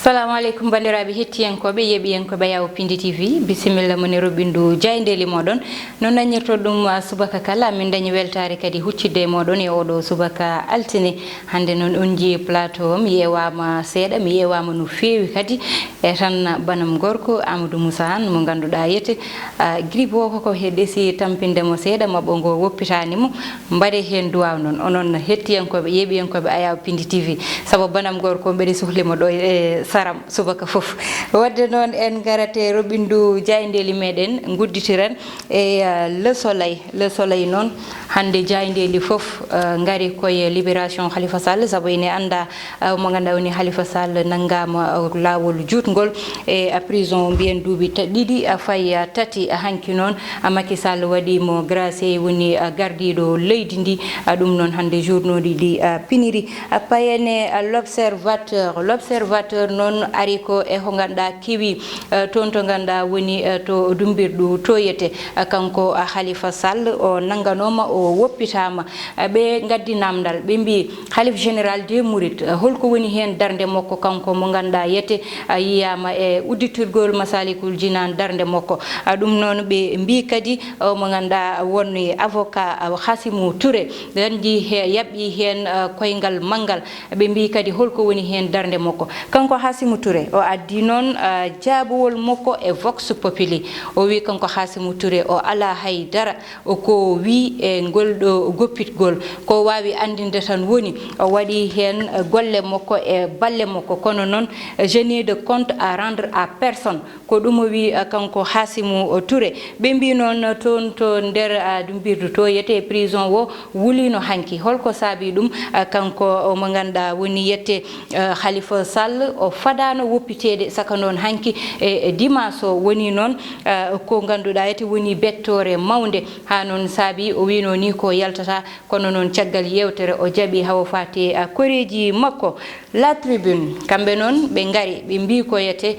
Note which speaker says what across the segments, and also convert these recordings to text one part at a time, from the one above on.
Speaker 1: Assalamu alaikum bandiraɓe hettiyankoɓe yeɓiyankoɓe Yawo Pindi TV bisimilla moni robindu jayndeli moɗon no dañirto ɗum subaka kala min dañi weltare kadi huccidde moɗon e oɗo subaka altine hande noon on jii plateau mi yewama seeɗa mi yewama no fewi kadi e tan banam gorko Amadou Moussa Han mo ganduɗa yete gribo koko he ɗeesi tampindemo seeɗa mabɓo ngo woppitanimo mbaɗe hen duwaw noon onon hettiyankoɓe yeɓiyankoɓe Yawo Pindi TV saabu banam gorko mbeɗe sohlimo ɗo e saram subaka fof wadde noon en garate robindu jayndeli meɗen gudditiren e le soleil noon hande jayndeli fof ngari koye libération Khalifa Sall saabu ene anda mo ganduɗa woni Khalifa Sall nanggama lawol jutgol e prison mbiyen duuɓi ɗiɗi fayi tati hanki noon Macky Sall waɗimo gracé woni gardiɗo leydi ndi ɗum noon hande journoɗi ɗi piniri payene l'observateur noon ari ko e ho ganduɗa kiwi toon to ganduɗa woni to dumbirɗu toyete kanko Khalifa Sall o nanganoma o woppitama ɓe gaddi namdal ɓe mbi Khalife général des Mourides holko woni hen darde makko kanko mo ganduɗa yete yiyama e udditirgol Masalikul Jinan darde makko ɗum noon ɓe mbi kadi mo ganduɗa woni avocat Hassimou Touré dandi yaɓɓi hen koyngal manggal ɓe mbi kadi holko woni hen darde makko kanko Hassimou Touré o addi noon jaabowol makko e Vox Populi o wi kanko Hassimou Touré o ala haydara ko wi e ngol ɗo goppitgol ko wawi andinde tan woni o waɗi hen golle makko e balle makko kono noon je n'ai de compte à rendre à personne ko ɗum o wi kanko Hassimou Touré ɓe mbi noon toon to nder dumbirdu to yete prison o wulino hanki holko saabi ɗum kanko mo ganduɗa woni yette Khalifa Sall o fadano woppitede saka noon hanki e dimanche o woni noon ko ganduɗa yete woni bettore mawde ha noon saabi o wino ni ko yaltata kono noon caggal yewtere o jaaɓi hawo fate koreji makko La Tribune kamɓe noon ɓe ngari ɓe mbi ko yete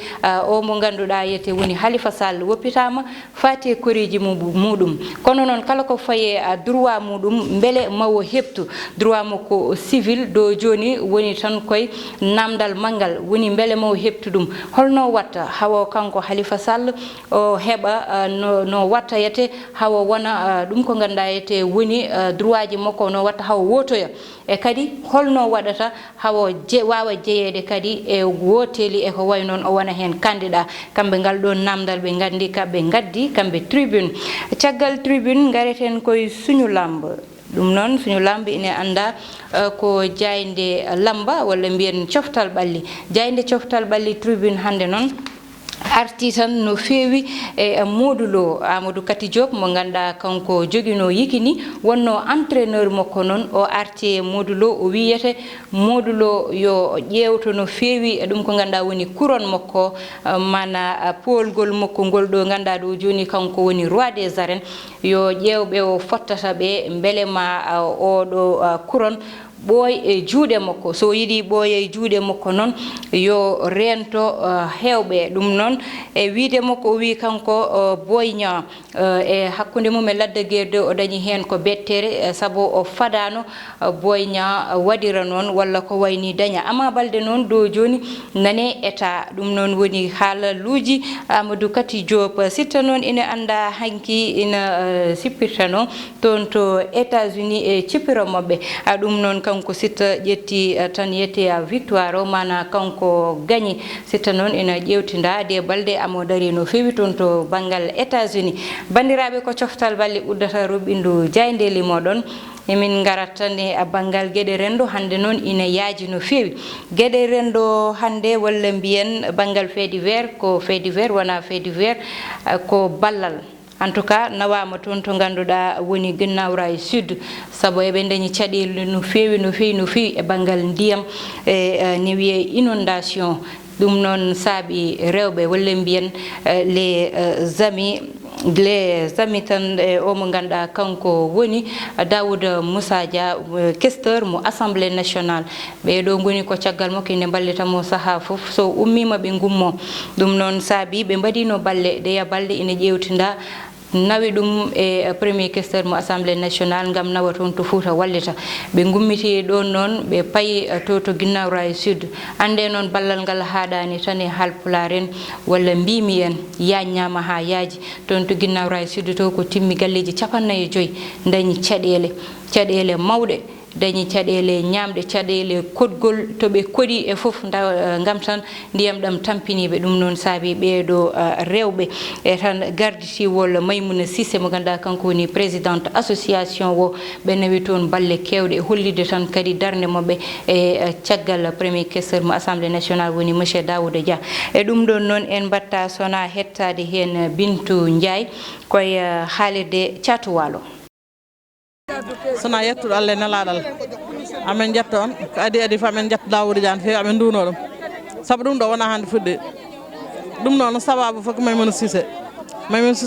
Speaker 1: o mo ganduɗa yete woni Khalifa Sall woppitama fate koreji muɗum kono noon kala ko faye droit muɗum beele mawo heptu droit makko civil do joni woni tan koye namdal manggal woni beele mawo heptu ɗum holno watta hawo kanko Khalifa Sall o heɓa no watta yete hawo wona ɗum ko ganduɗa yete woni droit ji makko no watta hawo wotoya e kadi holno waɗata hawo wawa jeyede kadi e woteli e ko way noon o wona hen candidat kamɓe ngal ɗo namdal ɓe gandi kaɓe gaddi kamɓe Tribune caggal Tribune gareten koye suñu lamb ɗum noon suñu lamb ine anda ko jayde lamba walla mbiyen coftal ɓalli jayde coftal ɓalli Tribune hande noon arti tan no fewi e Modulo Amadou Kati Diop mo ganduɗa kanko joguino yikini wonno entraîneur makko noon o arti e Modulo o wiyete Modulo yo ƴewto no fewi e ɗum ko ganduɗa woni couronne makko mana polgol makko ngol ɗo ganduɗa ɗo joni kanko woni roi des arènes yo ƴewɓe o fottata ɓe beele ma oɗo couronne ɓooy e juuɗe makko so yiɗi ɓooya e juuɗe makko noon yo rento hewɓe ɗum noon e wiide makko o wi kanko Boy Niang e hakkude mum e Lac de Guiers 2 o dañi hen ko bettere saabu o fadano Boy Niang waɗira noon walla ko wayni daña Ama Baldé noon do joni nane état ɗum noon woni haalaluji Amadou Kati Diop sitta noon ina anda hanki ina sippirtano toon to États-Unis e cippiro mabɓe ɗum noon kanko sitta ƴetti tan yette victoire o mana kanko gagni sitta noon ina ƴewtinda de balde amo dari no fewi toon to banggal États-Unis bandiraɓe ko coftal balle uddata robindu jayndeli moɗon emin garat tan e banggal gueɗe rendo hande noon ina yaaji no fewi gueɗe rendo hande walla mbiyen banggal fait divers ko fait divers wona fait divers ko ballal en tout cas nawama toon to ganduɗa woni Guinaw Sud saabu eɓe dañi caɗele no fewi e banggal ndiyam e ne wiye inondation ɗum noon saabi rewɓe walla mbiyen les amis tan o mo ganduɗa kanko woni Daouda Moussa Dia questeur mo assemblée nationale ɓeɗo goni ko caggal makko ine ballitamo saaha foof so ummima ɓe gummo ɗum noon saabi ɓe mbaɗino balle ɗeya balle ine ƴewtinda nawi ɗum e premier questeur mo assemblée nationale ngam nawa toon to Fouta wallita ɓe gummiti ɗon noon ɓe payi to Guinaw Rail Sud ande noon ballal ngal haɗani tan e Halpulaar en walla mbimi en yaññama ha yaaji toon to Guinaw Rail Sud to ko timmi galleji 45 dañi caɗele mawɗe dañi caɗele ñamde caɗele kodgol to ɓe koɗi e fof ngam tan ndiyam ɗam tampiniɓe ɗum noon saabi ɓeeɗo rewɓe e tan garditiwol Maymouna Cissé mo ganduɗa kanko woni présidente association o ɓe nawi toon balle kewɗe e hollide tan kadi darde mabɓe e caggal premier questeur mo assemblée nationale woni monsieur Daouda Dia e ɗum ɗon noon en mbatta sona hettade hen Bintou Ndiaye koye haalirde Thiatou Walo.
Speaker 2: sona yettuɗo Allah e nelaɗal amen jetta on ko adi fa amen jetta Daouda Dia fewi amen duuno ɗum saabu ɗum ɗo wona hande fuɗɗi ɗum noon sababu fof ko Maymouna Cissé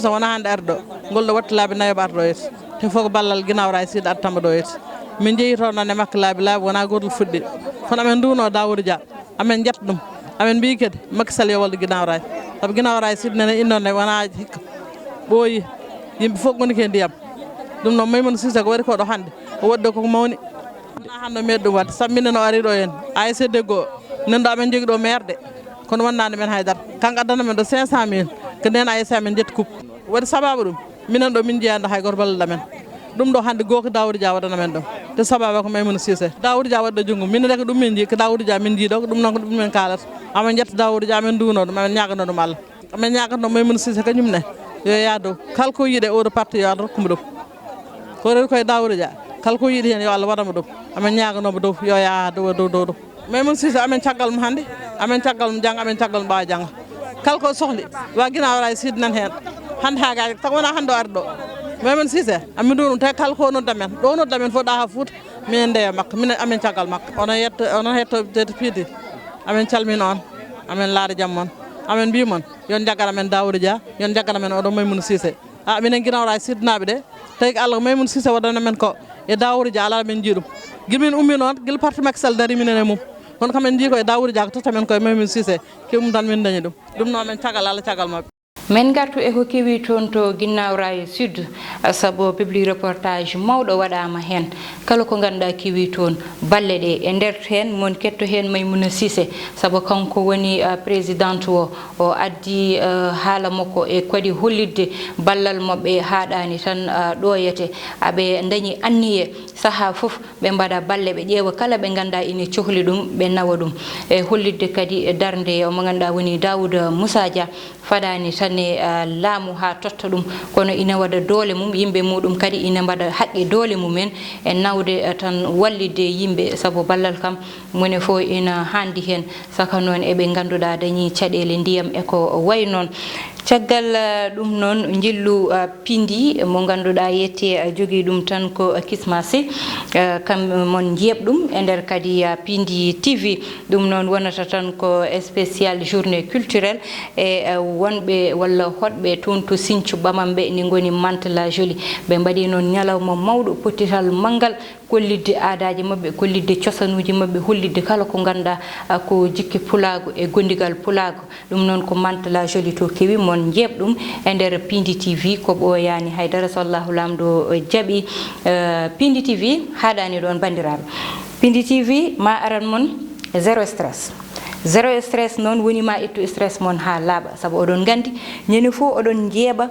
Speaker 2: wona hande arɗo ngol ɗo watti laabi nayoɓe arɗo yete te fof ko ballal Guinaw Rail Sud artamba ɗo yete min jeeyi toon nane makko laabi wona gotel fuɗɗi kono amen duuno Daouda Dia amen jetta ɗum amen mbi kadi Macky Sall yo wallu Guinaw Rail saabu Guinaw Rail Sud nene innone wona hikka ɓooyi yimɓe fof goni ke ndiyam ɗum noon Maymouna Cissé ko waɗi ko ɗo hande o waɗi koko mawni wona hande o meeɗi ɗum wadde saabu minen o ari ɗo hen ASC Deggo nen ɗo amen jogui ɗo maire de kono wonnani men haydara kanko addana men ɗo 500 000 ko nden ASC amen jetti coupe waɗi sababu ɗum minen ɗo min jeyanda hay goto balloɗa men ɗum ɗo hande goho ko Daouda Dia waɗana men ɗum te sababu ko Maymouna Cissé Daouda Dia waɗi ɗo junggum minen de ko ɗum min jii ko Daouda Dia min jiiɗo ko ɗum noon ko ɗum men kalata amen jetta Daouda Dia amen duuno ɗum amen ñagano ɗum Allah amen ñaganno Maymouna Cissé kañum ne yo yaado kala ko yiiɗe oɗo parti yo Allah rokkuma ɗum ko rewi koye Daouda Dia kala ko yiiɗi hen yo Allah waɗama ɗum amen ñaganomo dow yo yaa dow ɗum Maymouna Cissé amen caggal mum hande amen caggal mum jangga amen caggal mum ɓawa jangga kala ko sohli wa Guinaw Rail Sud nan hen hande ha gaji taw wona hande o ardi ɗo Maymouna Cissé amin ɗum ɗum tawi kala ko nodda men ɗo nodda men fof ɗa ha Fouta minen ndeya makko minen amen caggal makko onon hetto tete piidi amen calmina on amen laara jaam on amen mbimon yon jaggat amen Daouda Dia yon jaggat amen oɗo Maymouna Cissé minen Guinaw Rail Sud naɓe de tawi ko Allah ko Maymouna Cissé waɗana men ko e Daouda Dia ala men jiiɗum guilmin ummi noon guila parti Macky Sall dari minen e mum kono kamen jii koye Daouda Dia ko totta men koye Maymouna Cissé kewmum tan min dañi ɗum noon men caggal Allah caggal mabɓe
Speaker 1: men gartu e ko kewi toon to Guinaw Rail Sud sabu public reportage mawɗo waɗama hen kala ko ganduɗa kewi toon balle ɗe e nder hen mon ketto hen Maymouna Cissé sabu kanko woni présidente o addi haala makko e kadi hollidde ballal mabɓe haɗani tan ɗoyete aɓe dañi anniye saaha foof ɓe mbaɗa balle ɓe ƴeewa kala ɓe ganduɗa ine cohli ɗum ɓe nawa ɗum e hollidde kadi e darde omo ganduɗa woni Daouda Moussa Dia faɗani tan e laamu ha totta ɗum kono ina waɗa doole mum yimɓe muɗum kadi ina mbaɗa haqqe doole mumen e nawde tan wallide yimɓe sabu ballal kam mone fof ina handi hen saka noon eɓe ganduɗa dañi caɗele ndiyam e ko way noon caggal ɗum noon jillu pindi mo ganduɗa yetti jogui ɗum tan ko kismasi kam mon jeeb ɗum e nder kadi pindi TV ɗum noon wonata tan ko spécial journée culturelle e wonɓe walla hoɗɓe toon to Sinthiou ɓamamɓe ni goni Mantala Joli ɓe mbaɗi noon ñalawma mawɗo pottital manggal kollidde aadaji mabɓe kollidde cosanuji mabɓe hollidde kala ko ganduɗa ko jikki pulago e gondigal pulago ɗum noon ko Mantala Joli to kewi mon jeeb ɗum e nder Pindi TV ko ɓoyani haydara so Allahu lamɗo jaaɓi Pindi TV haɗani ɗon bandiraɓe Pindi TV ma aran mon zéro stress noon woni ma ittu stress mon ha laaɓa sabu oɗon gandi ñande fof oɗon jeeɓa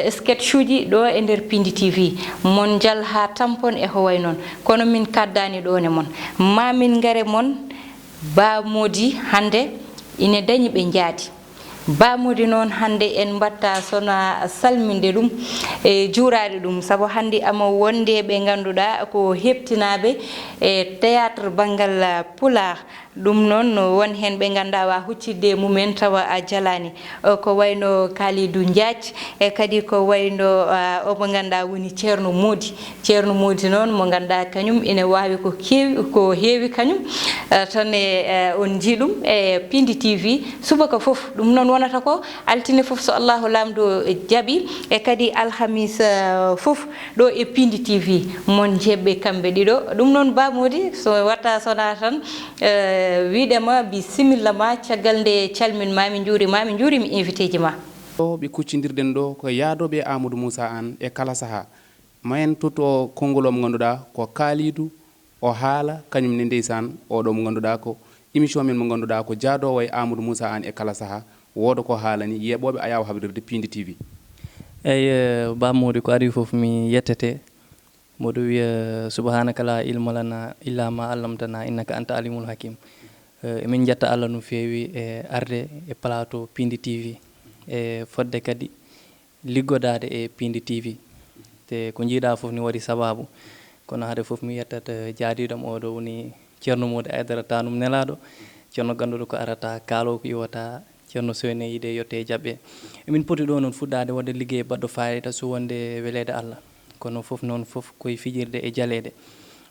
Speaker 1: sketch uji ɗo e nder Pindi TV mon jal ha tampon e ho way noon kono min kaddani ɗone mon mamin gare mon bamodi hande ine dañi ɓe jaadi bamodi noon hande en batta sona salminde ɗum e juurade ɗum sabu hande ama wonde ɓe ganduɗa ko heptinaɓe e théâtre banggal pular ɗum noon won hen ɓe ganduɗa wa huccidde mumen tawa a jalani ko wayno Kalidou Ndiathie e kadi ko wayno omo ganduɗa woni Ceerno Modi noon mo ganduɗa kañum ine wawi ko heewi kañum tan on jiiɗum e Pindi TV subaka foof ɗum noon wonata ko altine foof so Allahu lamdo jaaɓi e kadi alhamisa foof ɗo e Pindi TV mon jeɓɓe kamɓe ɗiɗo ɗum noon bamodi so watta sona tan wiɗema bisimilla ma caggal nde calmin mami juurima invité ji ma
Speaker 3: ɗo ɓe kuccidirɗen ɗo ko yaadoɓe Amadou Moussa Anne e kala saha mayen tutto konngol o mo ngannduɗaa ko Kalidou o haala kañum ne ndeysan oɗo mo ngannduɗaa ko émission men mo ngannduɗaa ko jaadowo e Amadou Moussa Anne e kala saha wooda ko haalani yeɓoɓe a yawa habrirde Pindi TV.
Speaker 4: eyyi bammoɗo ko ari fof mi yettete mboɗo wiya subhanaka la ilma lana illa ma allamtana innaka anta alimul hakim. Emin jetta Allah no feewi e arde e plateau Pindi TV e fodde kadi liggodade e Pindi TV te ko jiiɗa fof ni waɗi sababu kono hade fof mi yettat jaadiɗam oɗo woni ceerno Modou Aidara tanum nelaɗo ceerno ganduɗo ko arata kaalo ko iwata ceerno Sowene yide yotte jaɓɓe emin poti ɗo noon fuɗɗade wadde liggey baɗɗo fayida so wonde welede Allah kono fof noon fof koye fijirde e jalede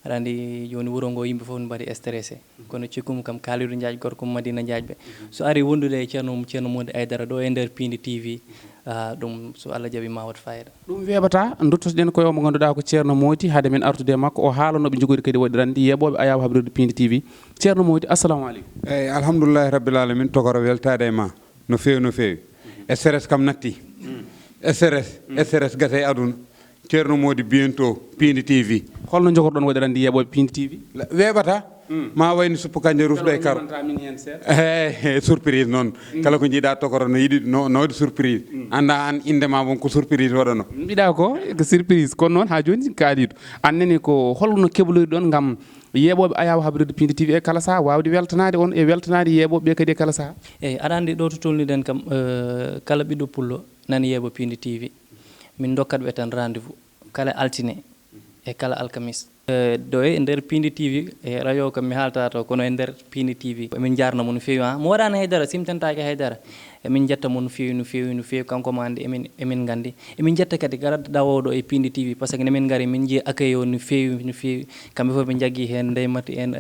Speaker 4: aɗa andi joni wuuro ngo yimɓe fof ne mbaɗi stressé kono cikkum kam Kalidou Diagne gorko Madina Diagne so ari wondude e ceerno Modou Aidara ɗo e nder Pindi TV ɗum so Allah jaaɓi ma wat fayida
Speaker 3: ɗum weeɓata duttotoɗen koye o mo ngannduɗaa ko ceerno Mody hade men artude e makko o haalanoɓe jogori kadi waɗirande yeɓoɓe a yawa habrirde Pindi TV ceerno Mody assalamu aleykum.
Speaker 5: eyyi alhamdoulillahi rabbil alamin togoro weltade e ma no feewi no feewi SRS kam natti SRS gata e aduna ceerno Mody bientôt Pindi TV
Speaker 3: holno jogorɗon waɗirande yeɓoɓe Pindi TV
Speaker 5: weeɓata ma wayni suppu kanje rufɗo e karo surprise noon kala ko jiiɗa tokoro no yiɗi no waɗi surprise anda an indema won ko surprise waɗano
Speaker 3: mbiɗa ko surprise kono noon ha joni Kalidou annene ko holno keɓloyɗi ɗon gam yeɓoɓe a yawa habrirde Pindi TV e kala saha wawde weltanade on e weltanade yeɓoɓe kadi e kala saha.
Speaker 4: eyyi aɗa andi ɗo to tolniɗen kam kala ɓiɗɗo pullo nani yeeɓa Pindi TV min dokkat ɓe tan rendez-vous kala altine e kala alkamis ɗo e nder Pindi TV e radio kam mi haalta to kono e nder Pindi TV emin jarnamo no feewi mo waɗano haydara simtantake haydara emin jettamo no feewi no feewi no feewi kanko ma andi emin gandi emin jetta kadi garad dawoɗo e Pindi TV par ce que nemin gari min jii accueil o no feewi no feewi kamɓe fof ɓe jaggui hen Ndeye Mati en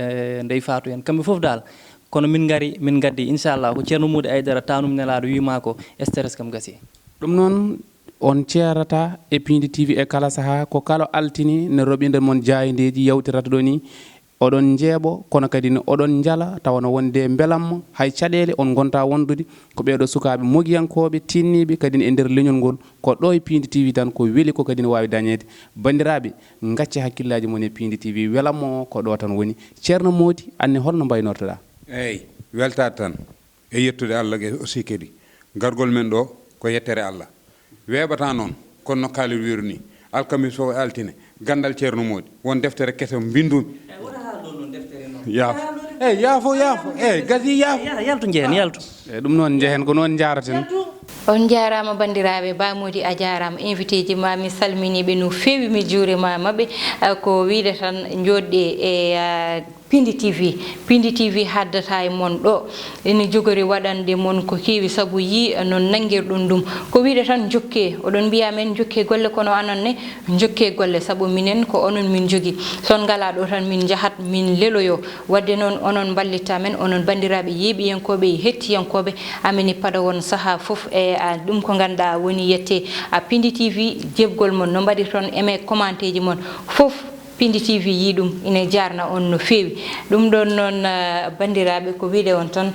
Speaker 4: Ndeye Fatou en kamɓe fof dal kono min gari min gaddi inchallah ko ceerno Modou Aidara tanum nelaɗo wima ko stress kam gasi
Speaker 3: ɗum noon on ceerata e Pindi TV e kala saha ko kala altini ne roɓinde mon jayindeji yawtirata ɗo ni oɗon jeeɓo kono kadi ne oɗon jala tawa no wonde belamma hay caɗele on gonta wondude ko ɓeɗo sukaɓe mogiyankoɓe tinniɓe kadi e nder leñol ngol ko ɗo e Pindi TV tan ko weeli ko kadi ne wawi dañede bandiraɓe gacce hakkillaji mon e Pindi TV welammo ko ɗo tan woni ceerno Mody anne holno mbaynortoɗa.
Speaker 5: eyyi weltade tan e yettude Allah aussi kadi gargol men ɗo ko yettere Allah weeɓata noon kono no Kalidou wiru ni alkamis fof altine gandal ceerno Mody won deftere kese mbindumi yaafo eyyi yaafo eyyi gasi yaafo
Speaker 4: yaltu jehen yaltu
Speaker 3: eyyi ɗum noon jehen ko noon jaraten.
Speaker 1: on jarama bandiraɓe Ba Mody a jarama invité ji ma mi salminiɓe no fewi mi juurima mabɓe ko wiide tan joɗɗe e Pindi TV haddata e mon ɗo ene jogori waɗande mon ko kewi saabu yi non nanguirɗum ɗum ko wiide tan jokke oɗon mbiya men jokke golle kono anon ne jokke golle saabu minen ko onon min jogui son ngala ɗo tan min jahat min leloyo wadde noon onon ballita men onon bandiraɓe yeeɓiyankoɓe e hettiyankoɓe amin pada won saaha foof e ɗum ko ganduɗa woni yette a Pindi TV jebgol mon no mbaɗi toon eme commenté ji mon foof Pindi TV yi ɗum ine jarna on no fewi ɗum ɗon noon bandiraɓe ko wiide on tan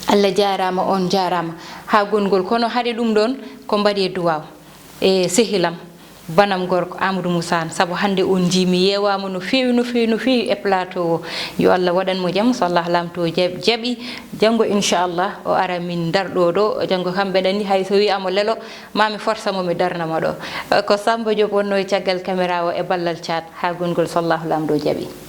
Speaker 1: Allah jarama on jarama ha gongol kono haade ɗum ɗon ko mbaɗi duwaw e sehilam banam gorko Amadou Moussa Anne saabu hande on jimi yewama no fewi no fewi no fewi e plateau o yo Allah waɗanmo jaam so Allah lamto jaaɓi janggo inchallah o ara min darɗo ɗo janggo kam mbeɗa andi hay so wi amo lelo mami forçamo mi darnama ɗo ko Samba Diop wonno e caggal caméra o e ballal Thiat ha gongol so Allah lamdo jaaɓi.